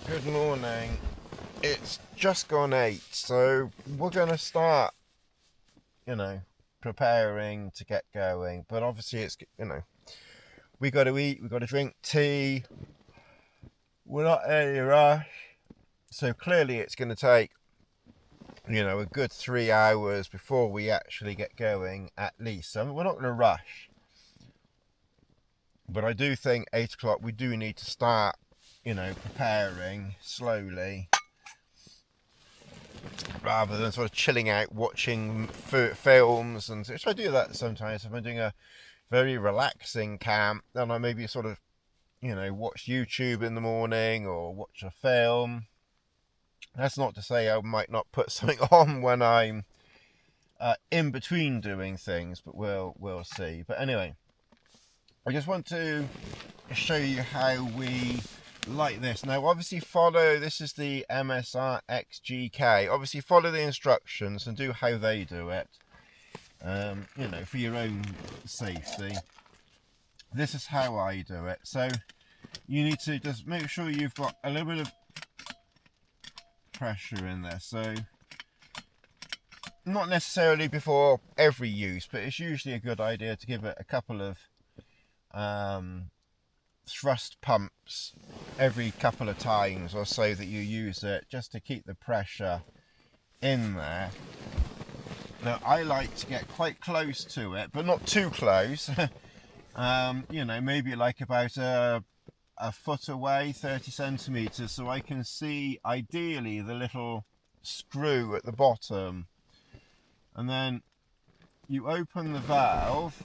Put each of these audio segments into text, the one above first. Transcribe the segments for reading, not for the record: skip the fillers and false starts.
Good morning. It's just gone 8, so we're going to start, preparing to get going. But obviously it's, we got to eat, we got to drink tea. We're not in any rush. So clearly it's going to take, a good 3 hours before we actually get going at least. So we're not going to rush. But I do think 8 o'clock we do need to start, preparing slowly, rather than sort of chilling out watching films. And so I do that sometimes. If I'm doing a very relaxing camp, then I maybe sort of, watch YouTube in the morning or watch a film. That's not to say I might not put something on when I'm in between doing things, but we'll see. But anyway, I just want to show you how we like this. Now obviously this is the MSR XGK. Obviously follow the instructions and do how they do it, for your own safety. This is how I do it. So you need to just make sure you've got a little bit of pressure in there. So not necessarily before every use, but it's usually a good idea to give it a couple of thrust pumps every couple of times or so that you use it, just to keep the pressure in there. Now I like to get quite close to it, but not too close. Maybe like about a foot away, 30 centimeters, so I can see ideally the little screw at the bottom. And then you open the valve.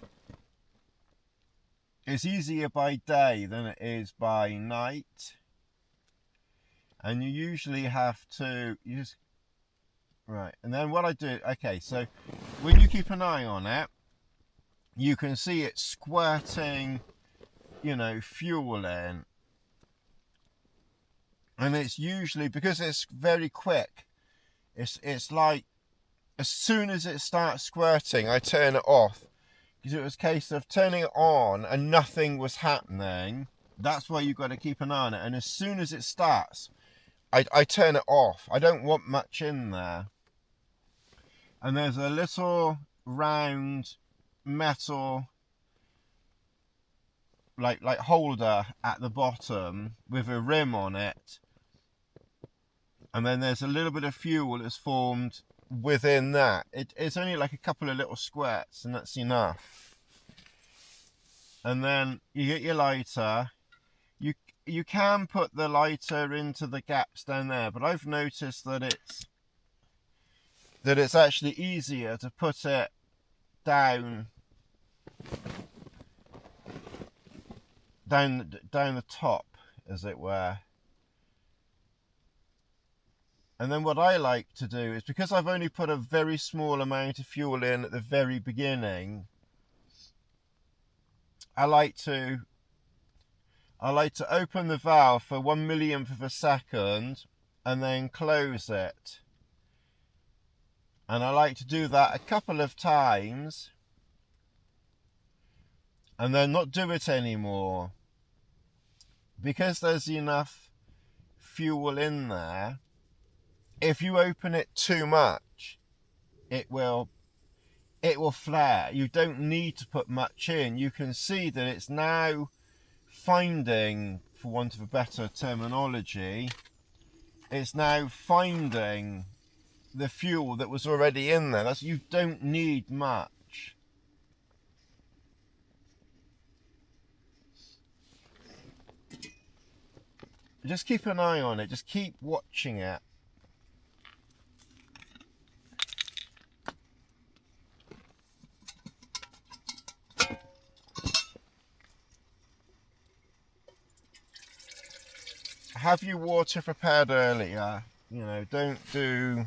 It's easier by day than it is by night, and you usually have to right. And then what I do, okay, so when you keep an eye on it, you can see it squirting, fuel in, and it's usually, because it's very quick, it's like as soon as it starts squirting, I turn it off. Because it was a case of turning it on and nothing was happening. That's why you've got to keep an eye on it. And as soon as it starts, I turn it off. I don't want much in there. And there's a little round metal like holder at the bottom with a rim on it. And then there's a little bit of fuel that's formed within that. It's only like a couple of little squirts, and that's enough. And then you get your lighter. You can put the lighter into the gaps down there, but I've noticed that it's actually easier to put it down the top, as it were. And then what I like to do is, because I've only put a very small amount of fuel in at the very beginning, I like to open the valve for 1/millionth of a second and then close it. And I like to do that a couple of times and then not do it anymore. Because there's enough fuel in there, if you open it too much, it will flare. You don't need to put much in. You can see that it's now finding, for want of a better terminology, it's now finding the fuel that was already in there. You don't need much. Just keep an eye on it. Just keep watching it. Have your water prepared earlier. Don't do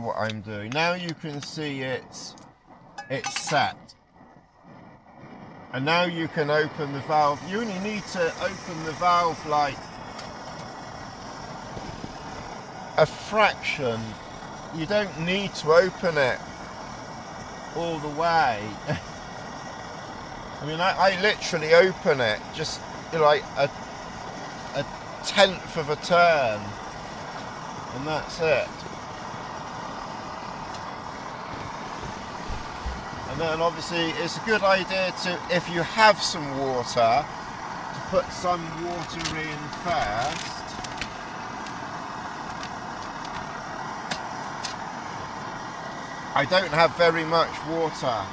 what I'm doing. Now you can see it's set. And now you can open the valve. You only need to open the valve like a fraction. You don't need to open it all the way. I mean, I literally open it just like a 1/10 of a turn, and that's it. And then obviously it's a good idea to, if you have some water, to put some water in first. I don't have very much water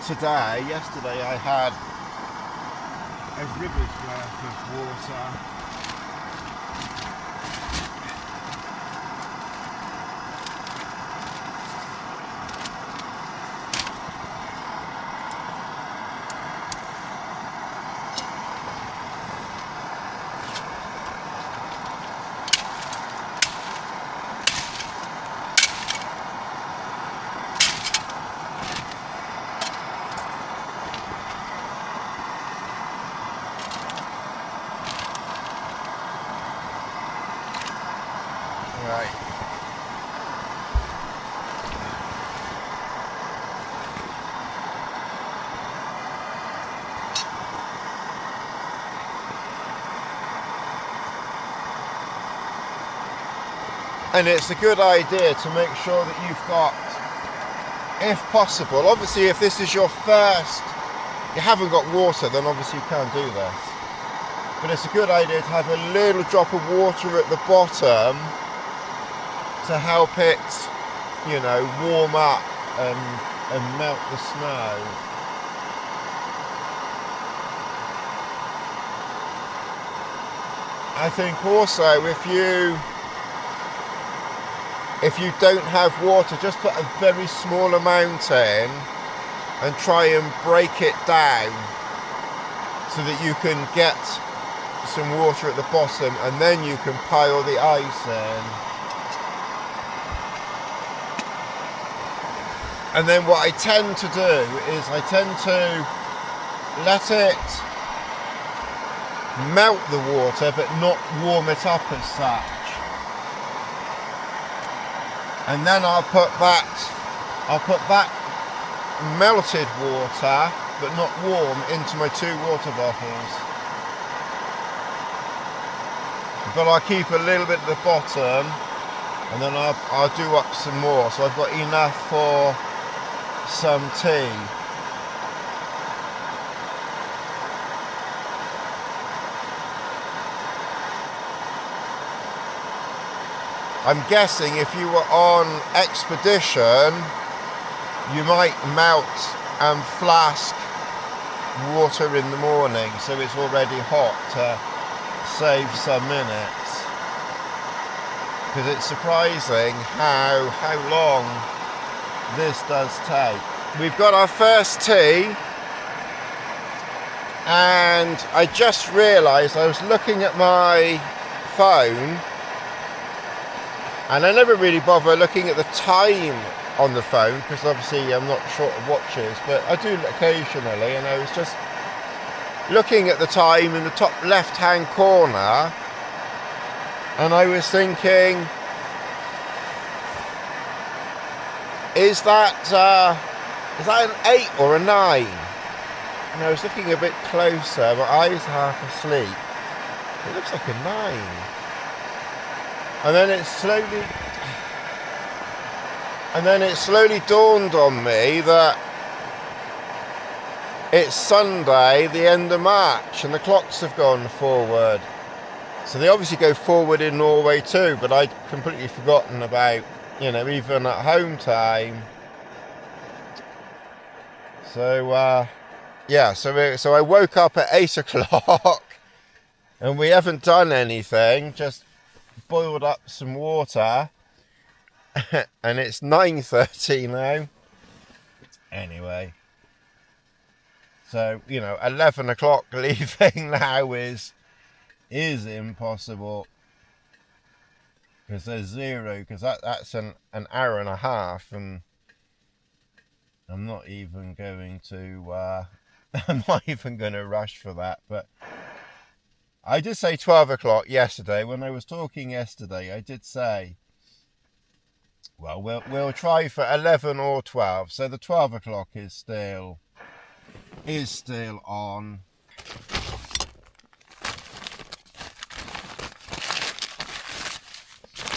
today. Yesterday I had a river's worth of water. Right. And it's a good idea to make sure that you've got, if possible, obviously if this is your first, you haven't got water, then obviously you can't do this. But it's a good idea to have a little drop of water at the bottom to help it, you know, warm up and melt the snow. I think also if you don't have water, just put a very small amount in and try and break it down so that you can get some water at the bottom, and then you can pile the ice in. And then what I tend to do is I tend to let it melt the water but not warm it up as such. And then I'll put that melted water but not warm into my 2 water bottles. But I'll keep a little bit at the bottom, and then I'll do up some more, so I've got enough for some tea. I'm guessing if you were on expedition, you might melt and flask water in the morning so it's already hot to save some minutes. Because it's surprising how long this does take. We've got our first tea, and I just realised I was looking at my phone, and I never really bother looking at the time on the phone because obviously I'm not short of watches, but I do occasionally, and I was just looking at the time in the top left hand corner, and I was thinking, is that an 8 or a 9? And I was looking a bit closer, my eyes half asleep. It looks like a 9. And then it slowly dawned on me that it's Sunday, the end of March, and the clocks have gone forward. So they obviously go forward in Norway too, but I'd completely forgotten about, you know, even at home time. So, yeah, so I woke up at 8 o'clock, and we haven't done anything, just boiled up some water, and it's 9:30 now. Anyway. So, you know, 11 o'clock leaving now is impossible. Because there's 0, because that's an hour and a half, and I'm not even going to, I'm not even going to rush for that. But I did say 12 o'clock yesterday. When I was talking yesterday, I did say, well, we'll try for 11 or 12. So the 12 o'clock is still on.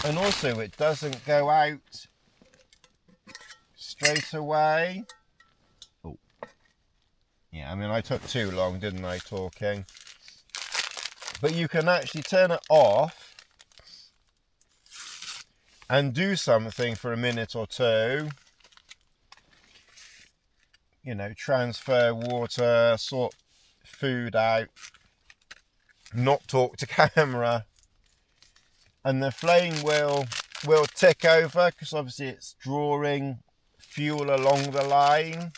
And also it doesn't go out straight away. Oh, yeah, I mean, I took too long, didn't I, talking? But you can actually turn it off and do something for a minute or two. You know, transfer water, sort food out, not talk to camera. And the flame will tick over, because obviously it's drawing fuel along the line.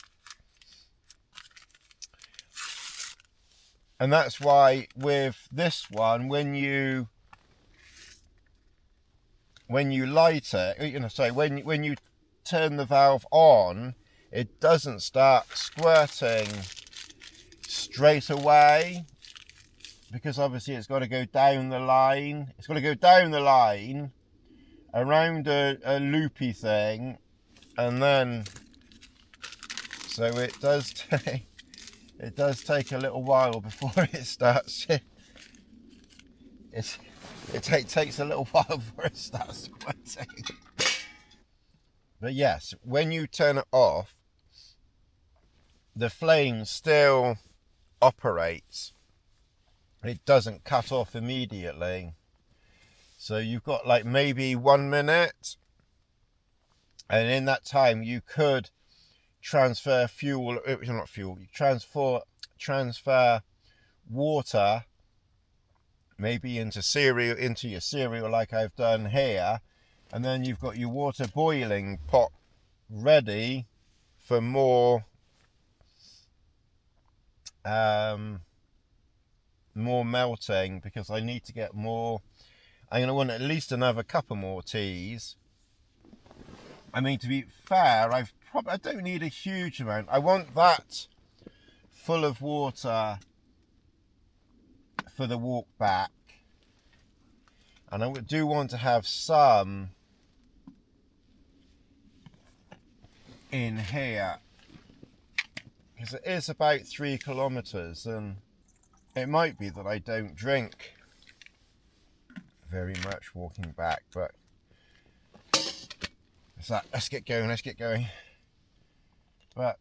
And that's why with this one, when you light it, you know, sorry, when you turn the valve on, it doesn't start squirting straight away, because obviously it's got to go down the line. It's got to go down the line around a loopy thing, and then so it does take a little while before it starts. It takes a little while before it starts squirting. But yes, when you turn it off, the flame still operates. It doesn't cut off immediately. So you've got like maybe 1 minute, and in that time you could transfer fuel, not fuel, transfer water, maybe into your cereal like I've done here, and then you've got your water boiling pot ready for more melting, because I need to get more. I'm going to want at least another couple more teas. I mean, to be fair, I don't need a huge amount. I want that full of water for the walk back, and I do want to have some in here, because it is about 3 kilometers, and it might be that I don't drink very much walking back, but let's get going. But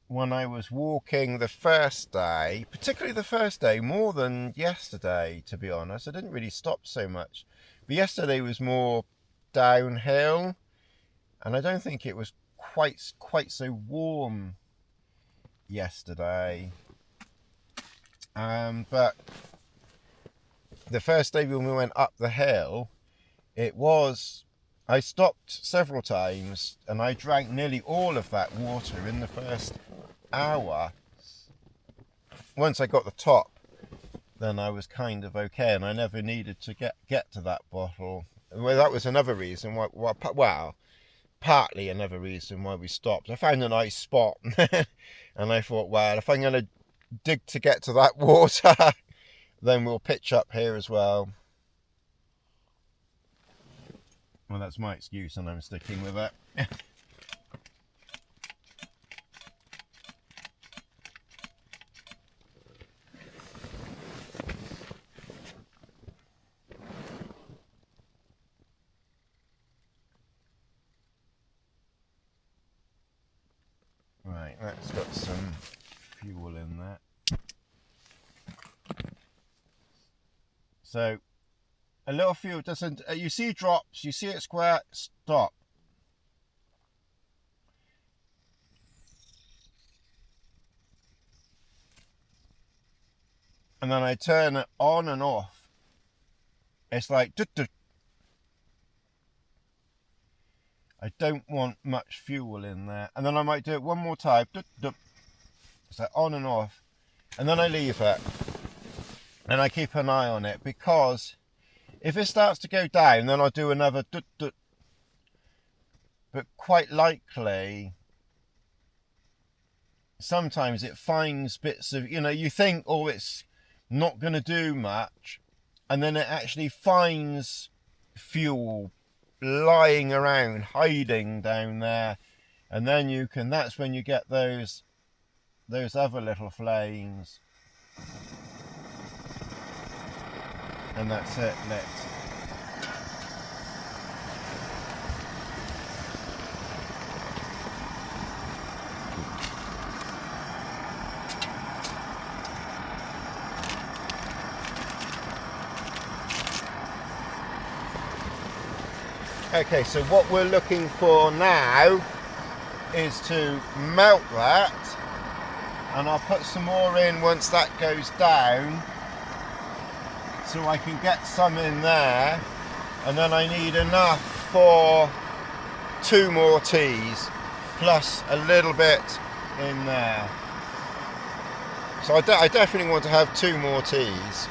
when I was walking the first day, particularly the first day, more than yesterday, to be honest, I didn't really stop so much. But yesterday was more downhill, and I don't think it was quite so warm yesterday. But the first day when we went up the hill, I stopped several times, and I drank nearly all of that water in the first hour. Once I got the top, then I was kind of okay, and I never needed to get to that bottle. Well, that was another reason why, partly another reason why we stopped. I found a nice spot, and I thought, well, if I'm going to dig to get to that water, then we'll pitch up here as well. Well, that's my excuse, and I'm sticking with it. Right, that's got some fuel in there. So a little fuel doesn't, you see drops, you see it square, stop. And then I turn it on and off. It's like, I don't want much fuel in there. And then I might do it one more time. It's like on and off. And then I leave it. And I keep an eye on it, because if it starts to go down, then I'll do another But quite likely, sometimes it finds bits of, you think, oh, it's not going to do much, and then it actually finds fuel lying around, hiding down there, and then that's when you get those other little flames. And that's it, lit. Okay, so what we're looking for now is to melt that, and I'll put some more in once that goes down, so I can get some in there, and then I need enough for 2 more teas, plus a little bit in there. So I definitely want to have 2 more teas.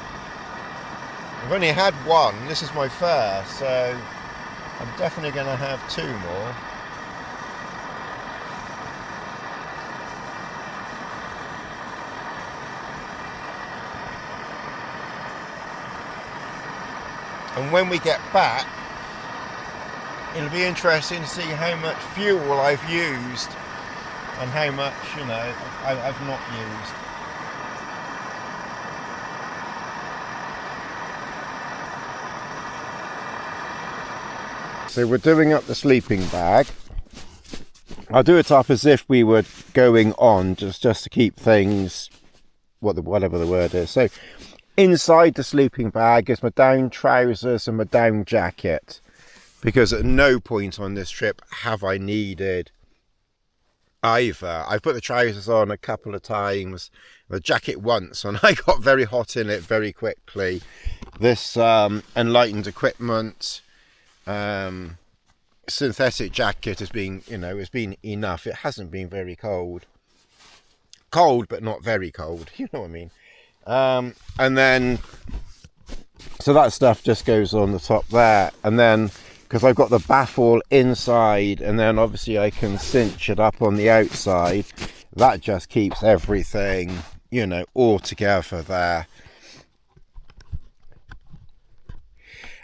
I've only had 1, this is my first, so I'm definitely going to have 2 more. And when we get back, it'll be interesting to see how much fuel I've used and how much, you know, I've not used. So we're doing up the sleeping bag. I'll do it up as if we were going on, just to keep things, whatever the word is. So inside the sleeping bag is my down trousers and my down jacket, because at no point on this trip have I needed either. I've put the trousers on a couple of times, the jacket once, and I got very hot in it very quickly. This Enlightened Equipment synthetic jacket has been, you know, it's been enough. It hasn't been very cold, but not very cold, you know what I mean. And then, so that stuff just goes on the top there, and then because I've got the baffle inside, and then obviously I can cinch it up on the outside, that just keeps everything, you know, all together there.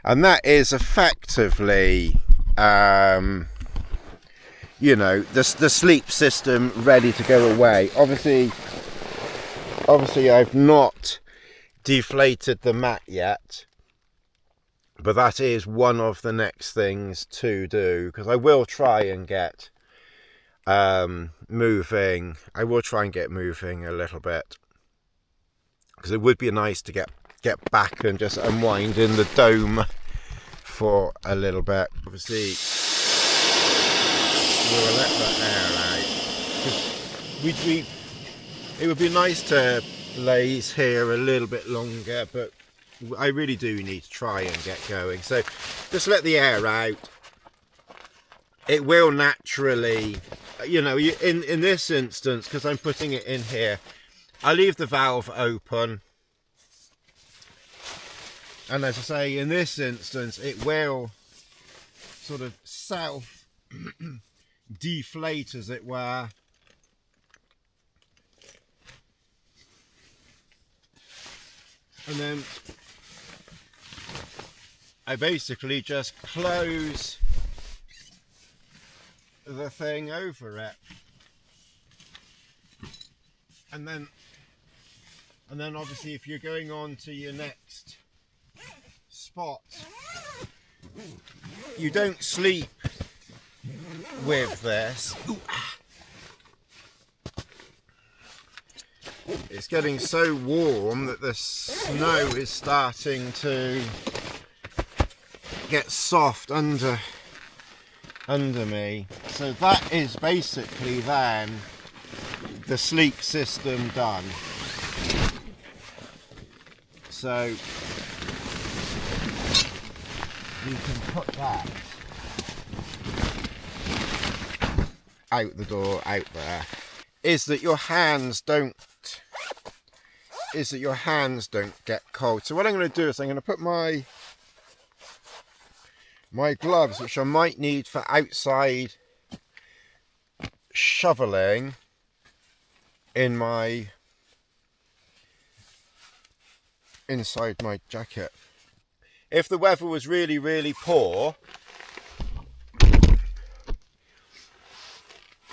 And that is effectively, you know, the sleep system ready to go away. Obviously I've not deflated the mat yet, but that is one of the next things to do, because I will try and get moving. I will try and get moving a little bit, because it would be nice to get back and just unwind in the dome for a little bit. Obviously we'll let that air out, because it would be nice to laze here a little bit longer, but I really do need to try and get going. So just let the air out. It will naturally, you know, in this instance, because I'm putting it in here, I leave the valve open, and as I say, in this instance it will sort of self deflate, as it were. And then I basically just close the thing over it, and then obviously if you're going on to your next spot, you don't sleep with this. It's getting so warm that the snow is starting to get soft under me. So that is basically then the sleep system done. So you can put that out the door, out there. Is that your hands don't get cold. So what I'm going to do is I'm going to put my gloves, which I might need for outside shoveling, in my inside my jacket. If the weather was really, really poor,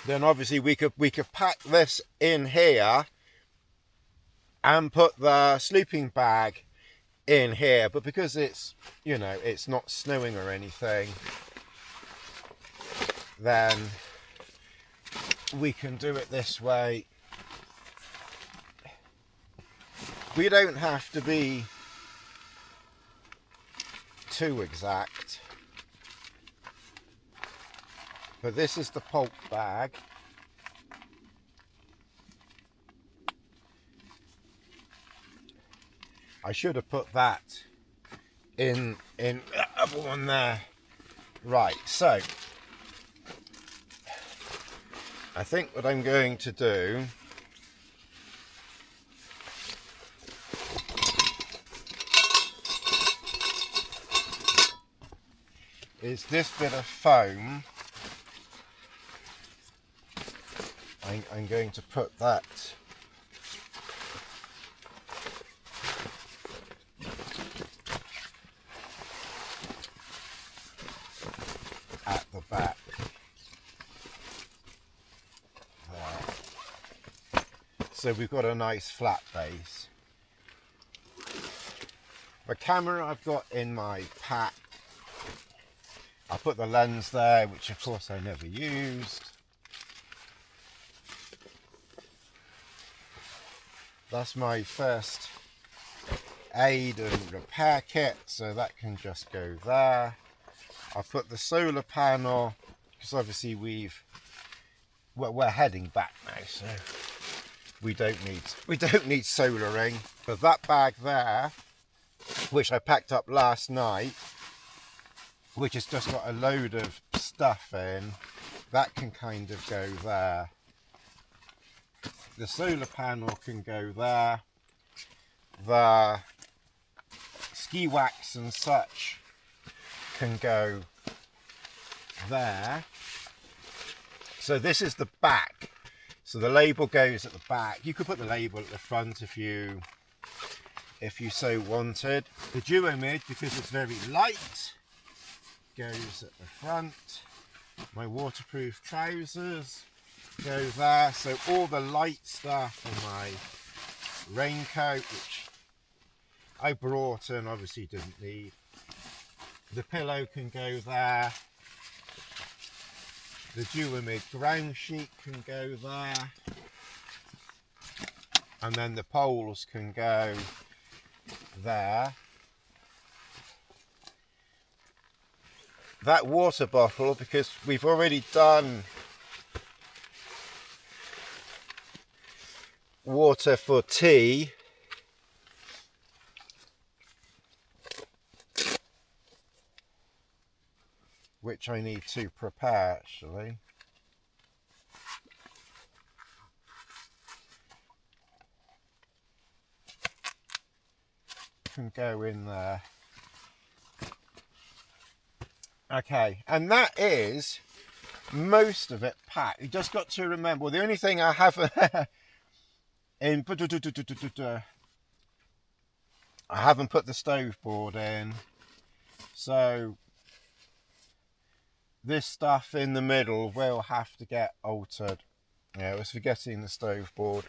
then obviously we could pack this in here and put the sleeping bag in here, but because it's, you know, it's not snowing or anything, then we can do it this way. We don't have to be too exact. But this is the pulk bag. I should have put that in the other one there. Right, so I think what I'm going to do is this bit of foam, I'm going to put that at the back there. So we've got a nice flat base. The camera I've got in my pack, I put the lens there, which of course I never used. That's my first aid and repair kit, so that can just go there. I put the solar panel, because obviously we're heading back now, so we don't need solaring. But that bag there, which I packed up last night, which has just got a load of stuff in, that can kind of go there. The solar panel can go there. The ski wax and such can go there. So this is the back. So the label goes at the back. You could put the label at the front if you so wanted. The duo mid, because it's very light, goes at the front. My waterproof trousers go there. So all the light stuff and my raincoat, which I brought and obviously didn't need. The pillow can go there. The duo mid ground sheet can go there. And then the poles can go there. That water bottle, because we've already done water for tea, which I need to prepare actually. Can go in there. Okay, and that is most of it packed. You just got to remember, well, the only thing I haven't in I haven't put the stove board in, so this stuff in the middle will have to get altered. Yeah, I was forgetting the stove board.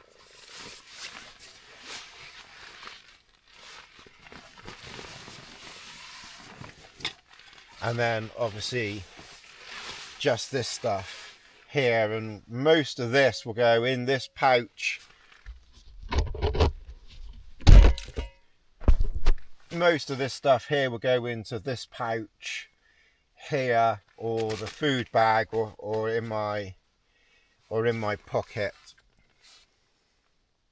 And then obviously just this stuff here, and most of this will go in this pouch. Most of this stuff here will go into this pouch here, or the food bag, or in my pocket.